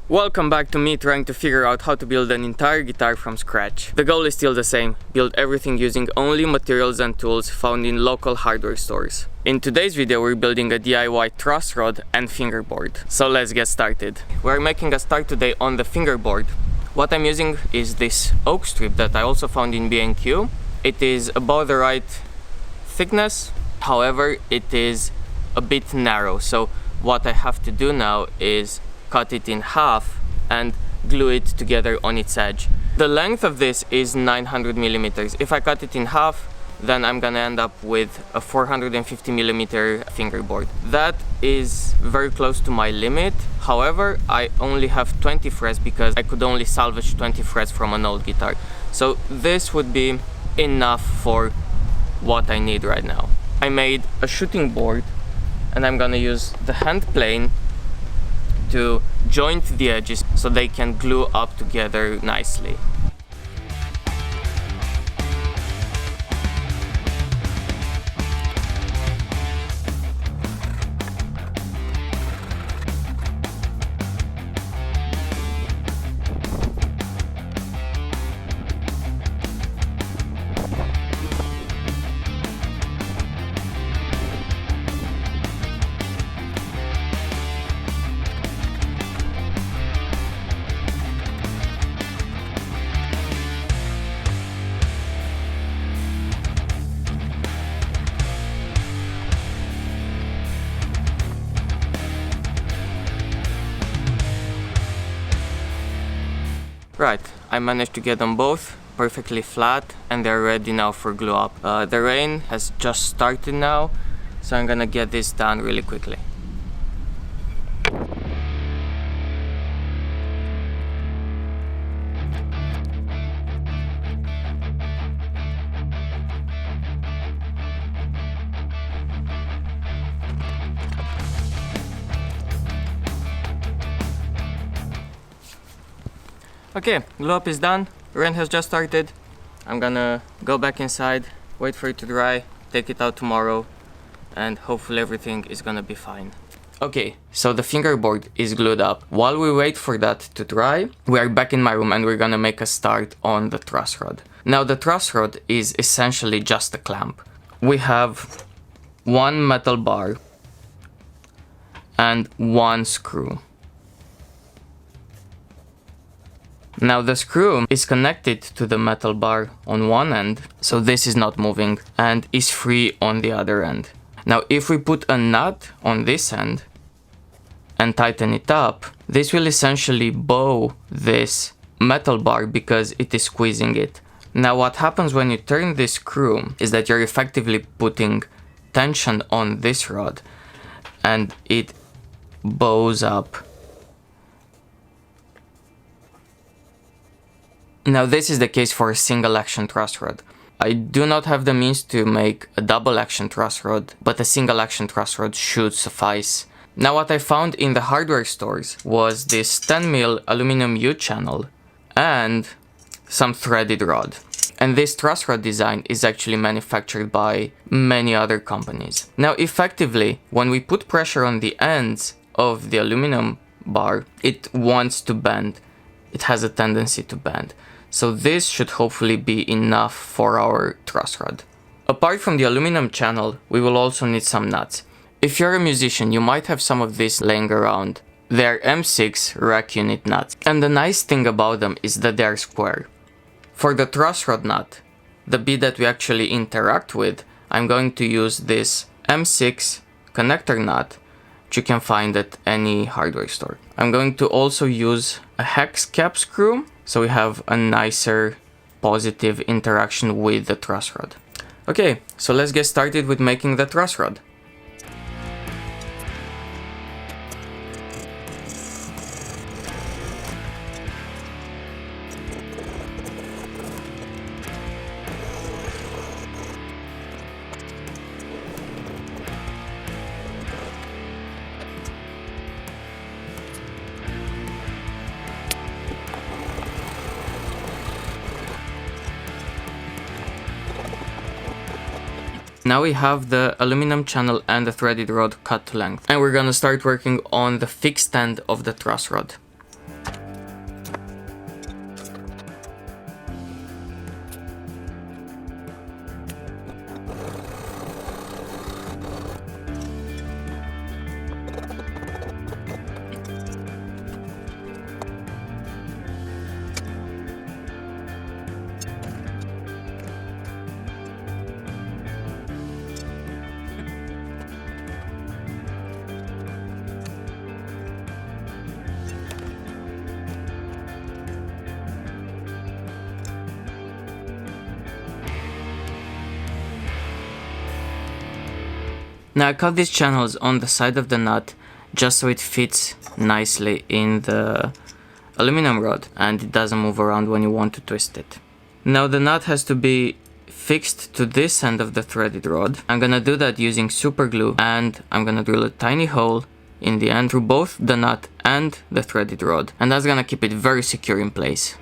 Welcome back to me trying to figure out how to build an entire guitar from scratch. The goal is still the same, build everything using only materials and tools found in local hardware stores. In today's video we're building a DIY truss rod and fingerboard. So let's get started. We're making a start today on the fingerboard. What I'm using is this oak strip that I also found in B&Q. It is about the right thickness, however it is a bit narrow, so what I have to do now is cut it in half and glue it together on its edge. The length of this is 900 millimeters. If I cut it in half, then I'm gonna end up with a 450 millimeter fingerboard. That is very close to my limit. However, I only have 20 frets because I could only salvage 20 frets from an old guitar. So this would be enough for what I need right now. I made a shooting board and I'm gonna use the hand plane to joint the edges so they can glue up together nicely. Right, I managed to get them both perfectly flat and they're ready now for glue up. The rain has just started now, so I'm gonna get this done really quickly. Okay, glue up is done, rain has just started. I'm gonna go back inside, wait for it to dry, take it out tomorrow, and hopefully everything is gonna be fine. Okay, so the fingerboard is glued up. While we wait for that to dry, we are back in my room and we're gonna make a start on the truss rod. Now the truss rod is essentially just a clamp. We have one metal bar and one screw. Now the screw is connected to the metal bar on one end, so this is not moving, and is free on the other end. Now if we put a nut on this end and tighten it up, this will essentially bow this metal bar because it is squeezing it. Now what happens when you turn this screw is that you're effectively putting tension on this rod and it bows up. Now this is the case for a single action truss rod. I do not have the means to make a double action truss rod, but a single action truss rod should suffice. Now what I found in the hardware stores was this 10mm aluminum U-channel and some threaded rod. And this truss rod design is actually manufactured by many other companies. Now effectively, when we put pressure on the ends of the aluminum bar, it wants to bend. It has a tendency to bend. So this should hopefully be enough for our truss rod. Apart from the aluminum channel, we will also need some nuts. If you're a musician, you might have some of this laying around. They're M6 rack unit nuts. And the nice thing about them is that they are square. For the truss rod nut, the bit that we actually interact with, I'm going to use this M6 connector nut, which you can find at any hardware store. I'm going to also use a hex cap screw, so we have a nicer positive interaction with the truss rod. Okay, so let's get started with making the truss rod. Now we have the aluminum channel and the threaded rod cut to length, and we're gonna start working on the fixed end of the truss rod. Now I cut these channels on the side of the nut just so it fits nicely in the aluminum rod and it doesn't move around when you want to twist it. Now the nut has to be fixed to this end of the threaded rod. I'm gonna do that using super glue, and I'm gonna drill a tiny hole in the end through both the nut and the threaded rod, and that's gonna keep it very secure in place.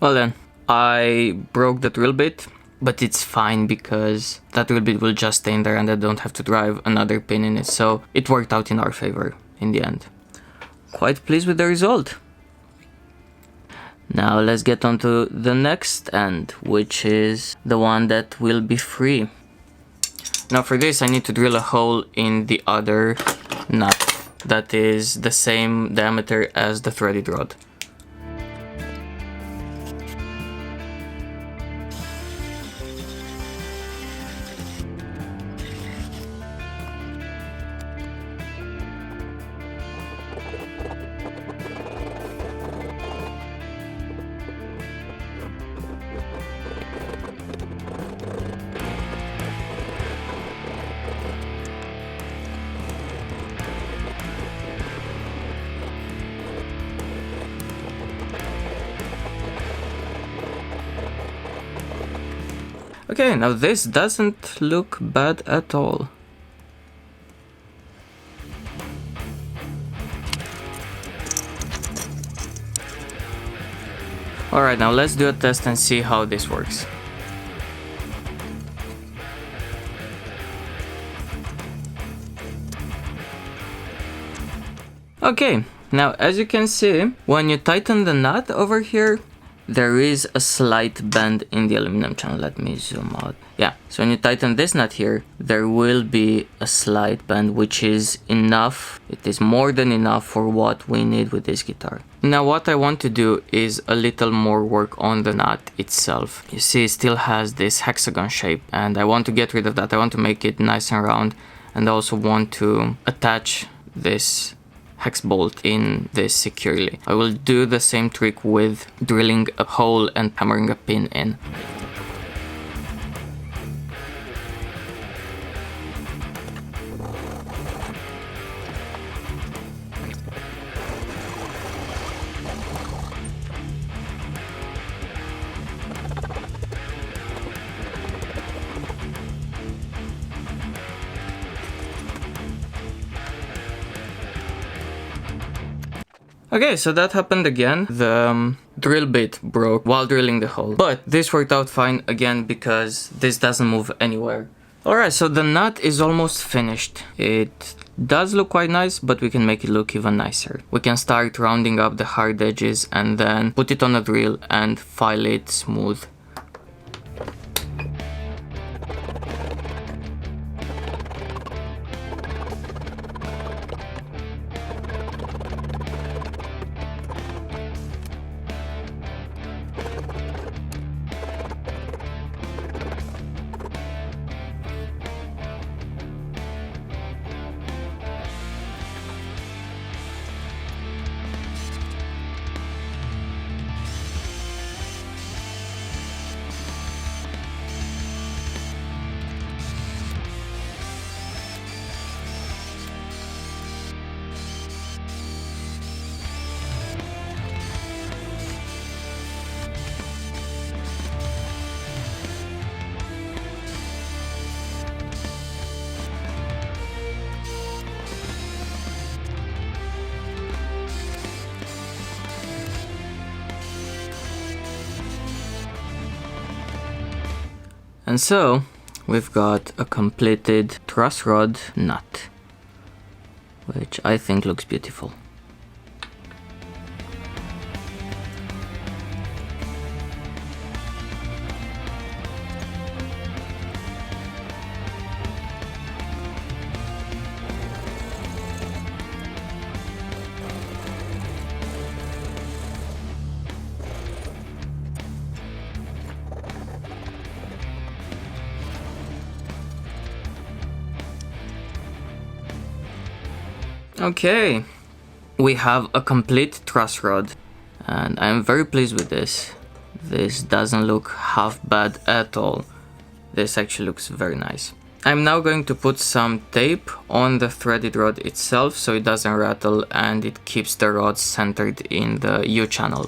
Well then, I broke the drill bit, but it's fine because that drill bit will just stay in there and I don't have to drive another pin in it, so it worked out in our favor in the end. Quite pleased with the result. Now let's get on to the next end, which is the one that will be free. Now for this I need to drill a hole in the other nut that is the same diameter as the threaded rod. Okay, now this doesn't look bad at all. Alright, now let's do a test and see how this works. Okay, now as you can see, when you tighten the nut over here, there is a slight bend in the aluminum channel. Let me zoom out. Yeah, so when you tighten this nut here, there will be a slight bend, which is enough. It is more than enough for what we need with this guitar. Now what I want to do is a little more work on the nut itself. You see, it still has this hexagon shape and I want to get rid of that. I want to make it nice and round, and I also want to attach this hex bolt in this securely. I will do the same trick with drilling a hole and hammering a pin in. Okay, so that happened again. The drill bit broke while drilling the hole, but this worked out fine again because this doesn't move anywhere. Alright, so the nut is almost finished. It does look quite nice, but we can make it look even nicer. We can start rounding up the hard edges and then put it on a drill and file it smooth. And so we've got a completed truss rod nut, which I think looks beautiful. Okay, we have a complete truss rod and I'm very pleased with this. This doesn't look half bad at all. This actually looks very nice. I'm now going to put some tape on the threaded rod itself so it doesn't rattle and it keeps the rod centered in the U-channel.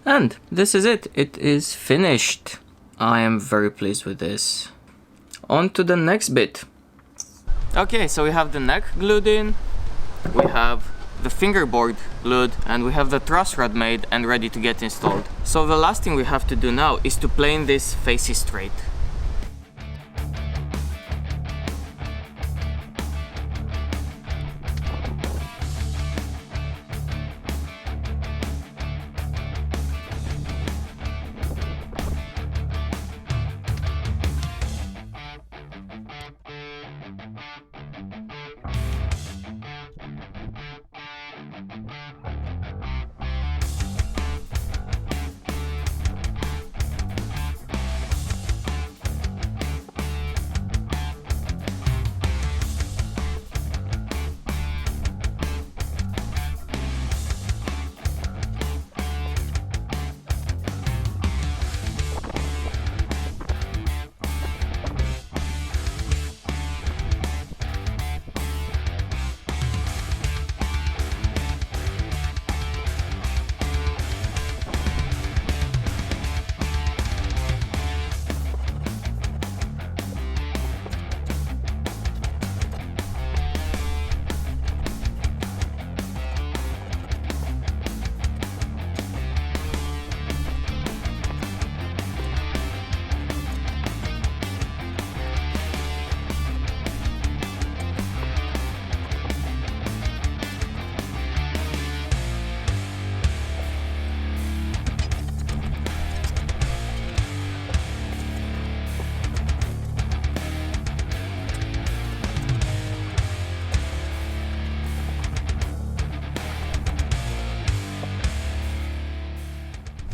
And this is it. It is finished. I am very pleased with this. On to the next bit. Okay, so we have the neck glued in, we have the fingerboard glued, and we have the truss rod made and ready to get installed. So the last thing we have to do now is to plane this faces straight.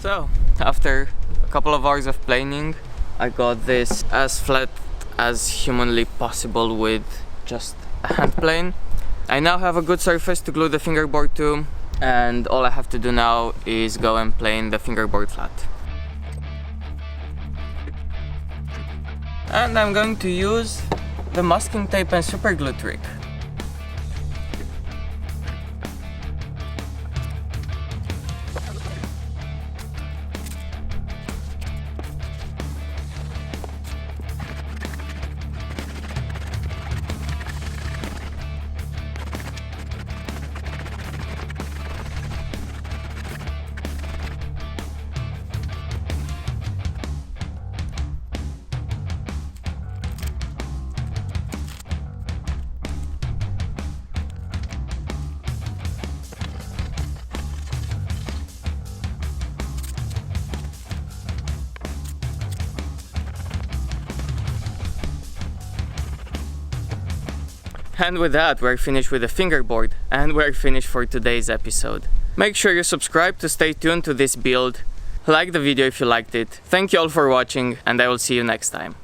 So, after a couple of hours of planing, I got this as flat as humanly possible with just a hand plane. I now have a good surface to glue the fingerboard to, and all I have to do now is go and plane the fingerboard flat. And I'm going to use the masking tape and super glue trick. And with that, we're finished with the fingerboard, and we're finished for today's episode. Make sure you subscribe to stay tuned to this build. Like the video if you liked it. Thank you all for watching, and I will see you next time.